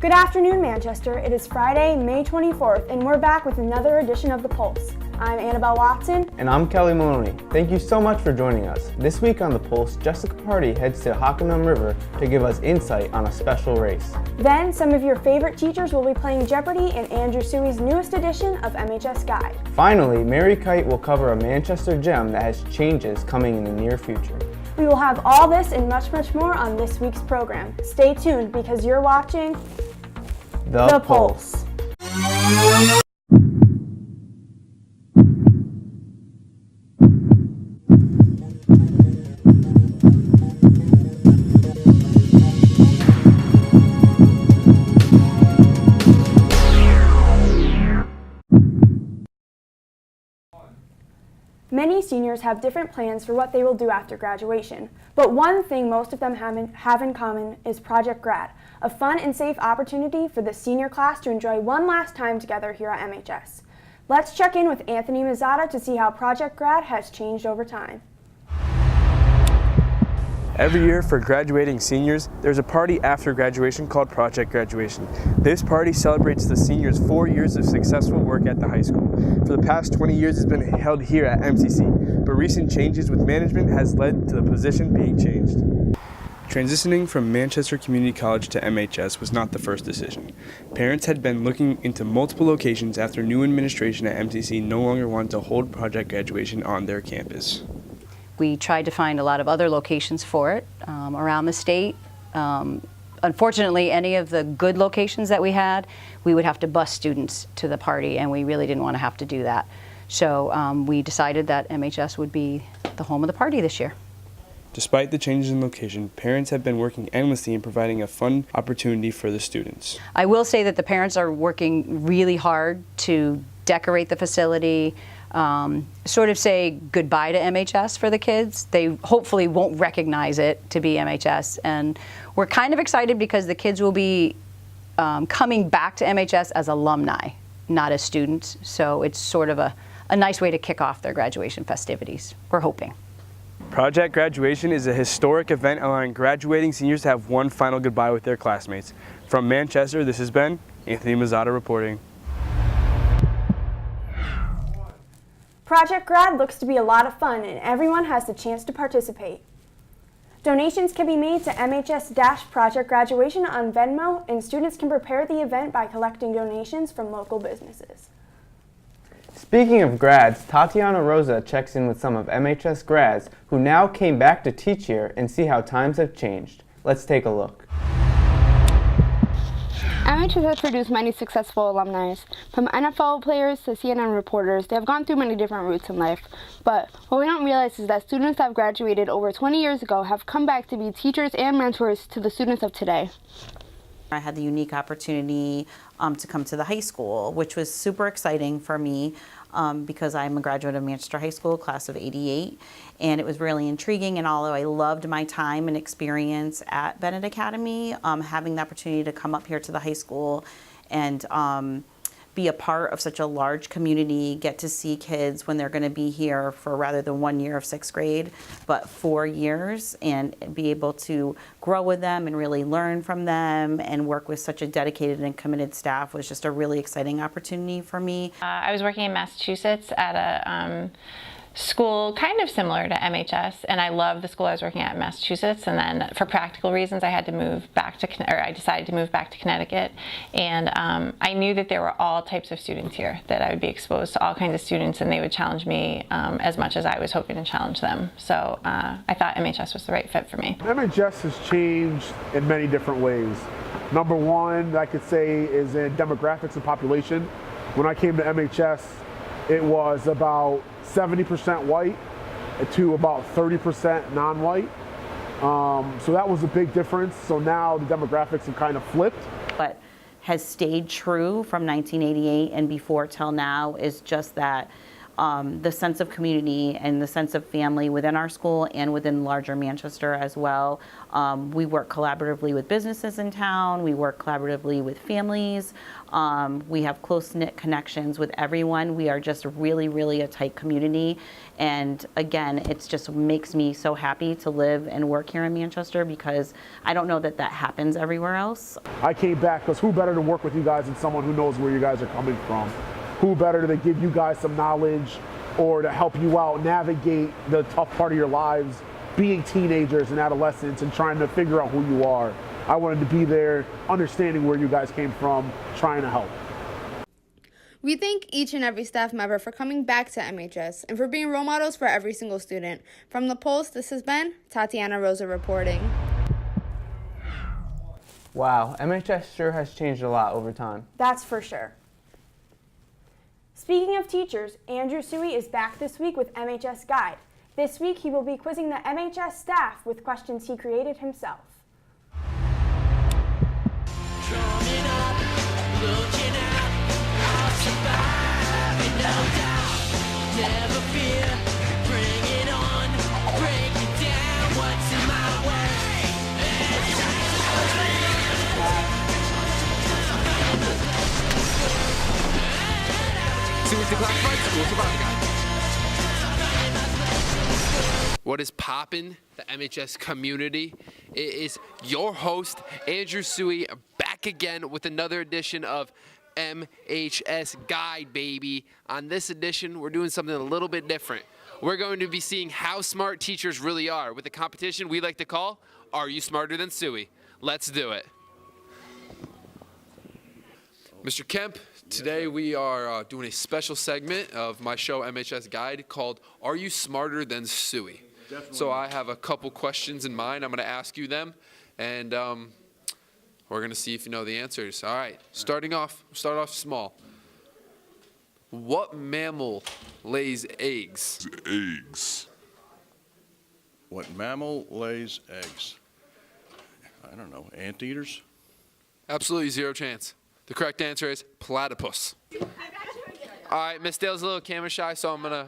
Good afternoon, Manchester. It is Friday, May 24th, and we're back with another edition of The Pulse. I'm Annabelle Watson. And I'm Kelly Maloney. Thank you so much for joining us. This week on The Pulse, Jessica Party heads to Hockanum River to give us insight on a special race. Then, some of your favorite teachers will be playing Jeopardy in Andrew Suey's newest edition of MHS Guide. Finally, Mary Kite will cover a Manchester gem that has changes coming in the near future. We will have all this and much, much more on this week's program. Stay tuned because you're watching The Pulse. Many seniors have different plans for what they will do after graduation, but one thing most of them have in common is Project Grad, a fun and safe opportunity for the senior class to enjoy one last time together here at MHS. Let's check in with Anthony Mazzata to see how Project Grad has changed over time. Every year for graduating seniors, there's a party after graduation called Project Graduation. This party celebrates the seniors' 4 years of successful work at the high school. For the past 20 years, it's been held here at MCC, but recent changes with management has led to the position being changed. Transitioning from Manchester Community College to MHS was not the first decision. Parents had been looking into multiple locations after new administration at MCC no longer wanted to hold Project Graduation on their campus. We tried to find a lot of other locations for it around the state. Unfortunately, any of the good locations that we had, we would have to bus students to the party, and we really didn't want to have to do that. So we decided that MHS would be the home of the party this year. Despite the changes in location, parents have been working endlessly in providing a fun opportunity for the students. I will say that the parents are working really hard to decorate the facility, sort of say goodbye to MHS for the kids. They hopefully won't recognize it to be MHS, and we're kind of excited because the kids will be coming back to MHS as alumni, not as students, so it's sort of a nice way to kick off their graduation festivities, we're hoping. Project Graduation is a historic event allowing graduating seniors to have one final goodbye with their classmates. From Manchester, this has been Anthony Mazzata reporting. Project Grad looks to be a lot of fun, and everyone has the chance to participate. Donations can be made to MHS-Project Graduation on Venmo, and students can prepare the event by collecting donations from local businesses. Speaking of grads, Tatiana Rosa checks in with some of MHS grads who now came back to teach here and see how times have changed. Let's take a look. MHS has produced many successful alumni. From NFL players to CNN reporters, they have gone through many different routes in life. But what we don't realize is that students that have graduated over 20 years ago have come back to be teachers and mentors to the students of today. I had the unique opportunity to come to the high school, which was super exciting for me because I'm a graduate of Manchester High School, class of '88, and it was really intriguing. And although I loved my time and experience at Bennett Academy, having the opportunity to come up here to the high school and be a part of such a large community, get to see kids when they're going to be here for rather than 1 year of sixth grade, but 4 years, and be able to grow with them and really learn from them and work with such a dedicated and committed staff was just a really exciting opportunity for me. I was working in Massachusetts at a school kind of similar to MHS, and I loved the school I was working at in Massachusetts, and then for practical reasons I had to move back to, or I decided to move back to Connecticut, and I knew that there were all types of students here, that I would be exposed to all kinds of students, and they would challenge me as much as I was hoping to challenge them. So I thought MHS was the right fit for me. MHS has changed in many different ways. Number one, I could say, is in demographics and population. When I came to MHS, it was about 70% white to about 30% non-white. So that was a big difference. So now the demographics have kind of flipped. What has stayed true from 1988 and before till now is just that the sense of community and the sense of family within our school and within larger Manchester as well. We work collaboratively with businesses in town. We work collaboratively with families. We have close-knit connections with everyone. We are just really, really a tight community. And again, it just makes me so happy to live and work here in Manchester because I don't know that that happens everywhere else. I came back because who better to work with you guys than someone who knows where you guys are coming from? Who better to give you guys some knowledge or to help you out navigate the tough part of your lives, being teenagers and adolescents and trying to figure out who you are. I wanted to be there, understanding where you guys came from, trying to help. We thank each and every staff member for coming back to MHS and for being role models for every single student. From the Pulse, this has been Tatiana Rosa reporting. Wow, MHS sure has changed a lot over time. That's for sure. Speaking of teachers, Andrew Suey is back this week with MHS Guide. This week he will be quizzing the MHS staff with questions he created himself. Coming up, looking out, I'll survive, no doubt. Never fear, bring it on, break it down, what's in my way? So it's the classified school survival guide. What is poppin', the MHS community? It is your host, Andrew Suey, back again with another edition of MHS Guide, baby. On this edition, we're doing something a little bit different. We're going to be seeing how smart teachers really are with a competition we like to call, Are You Smarter Than Suey? Let's do it. Mr. Kemp, today we are doing a special segment of my show MHS Guide called Are You Smarter Than Suey? Definitely. So I have a couple questions in mind. I'm going to ask you them, and we're going to see if you know the answers. All right, start off small. What mammal lays eggs? Eggs. What mammal lays eggs? I don't know. Anteaters? Absolutely zero chance. The correct answer is platypus. All right, Miss Dale's a little camera shy, so I'm gonna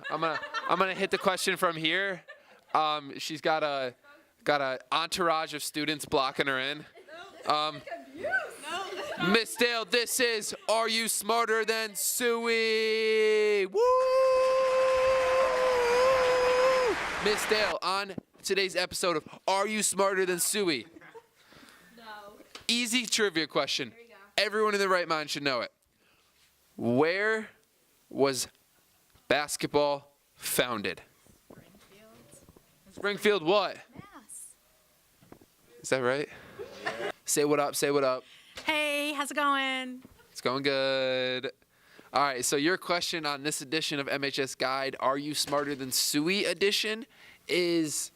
hit the question from here. She's got a entourage of students blocking her in. Miss Dale, this is Are You Smarter Than Suey? Woo! Miss Dale, on today's episode of Are You Smarter Than Suey? No. Easy trivia question. Everyone in their right mind should know it. Where was basketball founded? Springfield what? Mass. Is that right? Yeah. Say what up, say what up. Hey, how's it going? It's going good. All right, so your question on this edition of MHS Guide, Are You Smarter Than Suey edition, is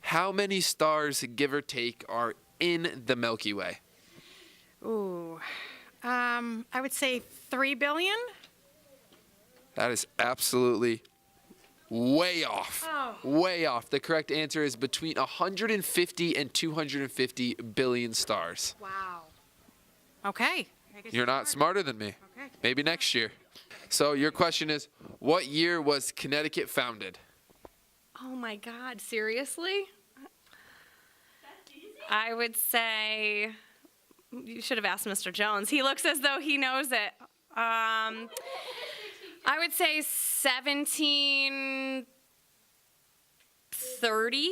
how many stars, give or take, are in the Milky Way? Ooh, I would say 3 billion. That is absolutely way off. Oh. Way off. The correct answer is between 150 and 250 billion stars. Wow. Okay. You're not smarter than me. Okay. Maybe next year. So your question is, what year was Connecticut founded? Oh my God, seriously? I would say, you should have asked Mr. Jones. He looks as though he knows it. I would say 1730.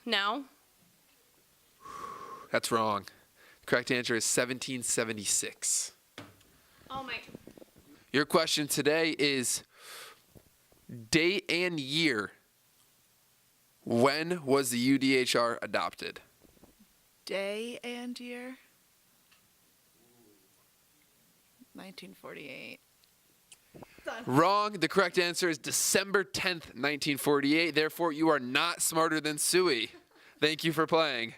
No. That's wrong. Correct answer is 1776. Oh my. Your question today is date and year. When was the UDHR adopted? Day and year? 1948. Wrong. The correct answer is December 10th, 1948. Therefore, you are not smarter than Suey. Thank you for playing.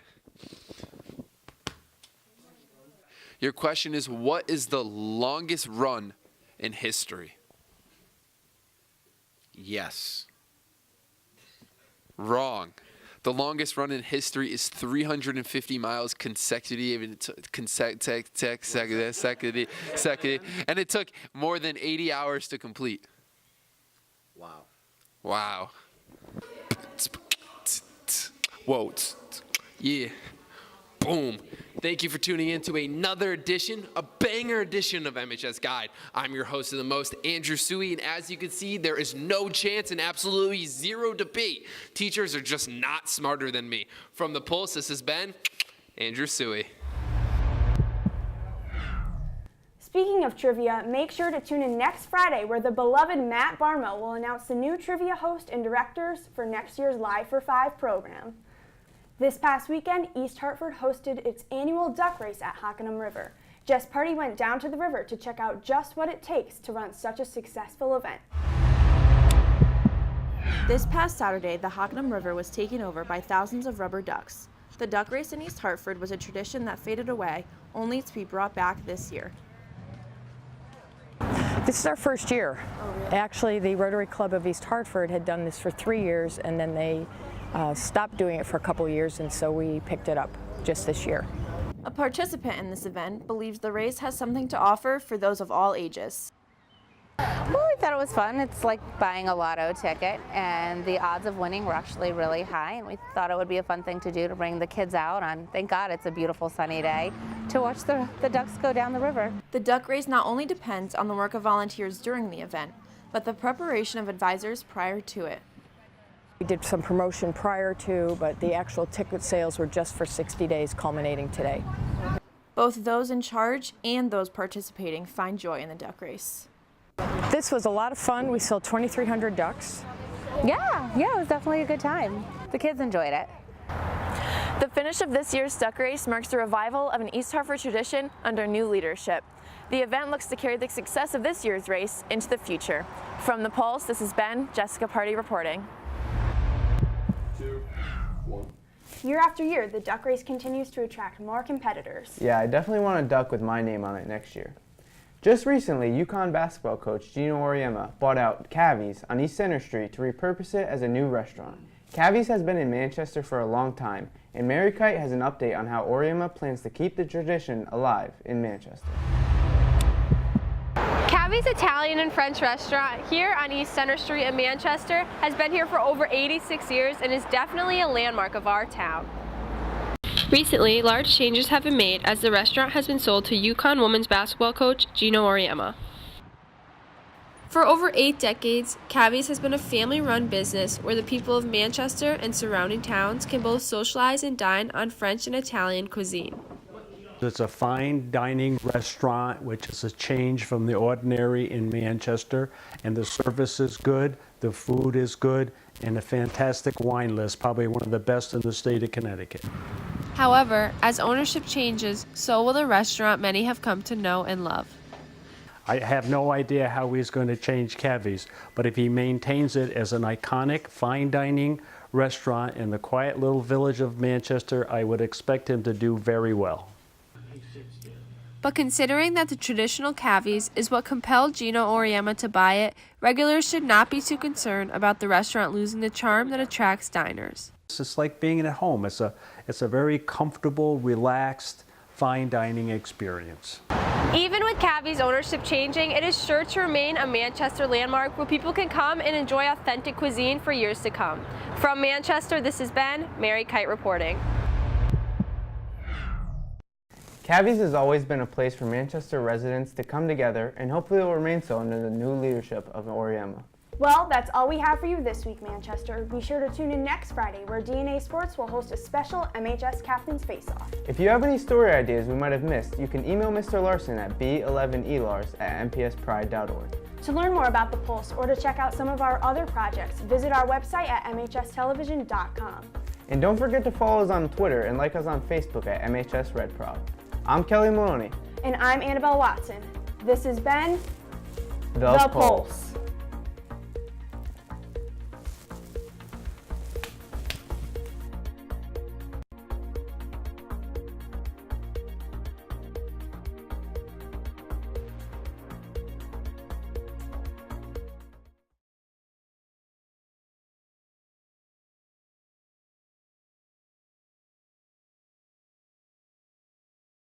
Your question is, what is the longest run in history? Yes. Wrong. The longest run in history is 350 miles consecutive, and it took more than 80 hours to complete. Wow. Whoa. Yeah. Boom. Thank you for tuning in to another edition, a banger edition of MHS Guide. I'm your host of the most, Andrew Suey, and as you can see, there is no chance and absolutely zero debate. Teachers are just not smarter than me. From The Pulse, this has been Andrew Suey. Speaking of trivia, make sure to tune in next Friday where the beloved Matt Barmo will announce the new trivia host and directors for next year's Live for Five program. This past weekend, East Hartford hosted its annual duck race at Hockanum River. Jess Party went down to the river to check out just what it takes to run such a successful event. This past Saturday, the Hockanum River was taken over by thousands of rubber ducks. The duck race in East Hartford was a tradition that faded away, only to be brought back this year. This is our first year. Oh, really? Actually, the Rotary Club of East Hartford had done this for 3 years, and then they stopped doing it for a couple years, and so we picked it up just this year. A participant in this event believes the race has something to offer for those of all ages. Well, we thought it was fun. It's like buying a lotto ticket, and the odds of winning were actually really high, and we thought it would be a fun thing to do to bring the kids out on, thank God it's a beautiful sunny day, to watch the ducks go down the river. The duck race not only depends on the work of volunteers during the event, but the preparation of advisors prior to it. We did some promotion prior to, but the actual ticket sales were just for 60 days, culminating today. Both those in charge and those participating find joy in the duck race. This was a lot of fun. We sold 2,300 ducks. Yeah, it was definitely a good time. The kids enjoyed it. The finish of this year's duck race marks the revival of an East Hartford tradition under new leadership. The event looks to carry the success of this year's race into the future. From The Pulse, this has been Jessica Party reporting. 2, 1. Year after year, the duck race continues to attract more competitors. Yeah, I definitely want a duck with my name on it next year. Just recently, UConn basketball coach Gino Auriemma bought out Cavi's on East Center Street to repurpose it as a new restaurant. Cavi's has been in Manchester for a long time, and Mary Kite has an update on how Auriemma plans to keep the tradition alive in Manchester. Cavi's Italian and French restaurant here on East Center Street in Manchester has been here for over 86 years and is definitely a landmark of our town. Recently, large changes have been made as the restaurant has been sold to UConn women's basketball coach Gino Auriemma. For over 8 decades, Cavi's has been a family-run business where the people of Manchester and surrounding towns can both socialize and dine on French and Italian cuisine. It's a fine dining restaurant, which is a change from the ordinary in Manchester, and the service is good, the food is good, and a fantastic wine list, probably one of the best in the state of Connecticut. However, as ownership changes, so will the restaurant many have come to know and love. I have no idea how he's going to change Cavi's, but if he maintains it as an iconic fine dining restaurant in the quiet little village of Manchester, I would expect him to do very well. But considering that the traditional Cavi's is what compelled Gino Auriemma to buy it, regulars should not be too concerned about the restaurant losing the charm that attracts diners. It's like being at home. It's a very comfortable, relaxed, fine dining experience. Even with Cavi's ownership changing, it is sure to remain a Manchester landmark where people can come and enjoy authentic cuisine for years to come. From Manchester, this has been Mary Kite reporting. Cavi's has always been a place for Manchester residents to come together, and hopefully it will remain so under the new leadership of Auriemma. Well, that's all we have for you this week, Manchester. Be sure to tune in next Friday, where DNA Sports will host a special MHS Captain's Face-Off. If you have any story ideas we might have missed, you can email Mr. Larson at b11elars@mpspride.org. To learn more about The Pulse or to check out some of our other projects, visit our website at mhstelevision.com. And don't forget to follow us on Twitter and like us on Facebook at MHS Red Prod. I'm Kelly Maloney. And I'm Annabelle Watson. This has been The Pulse.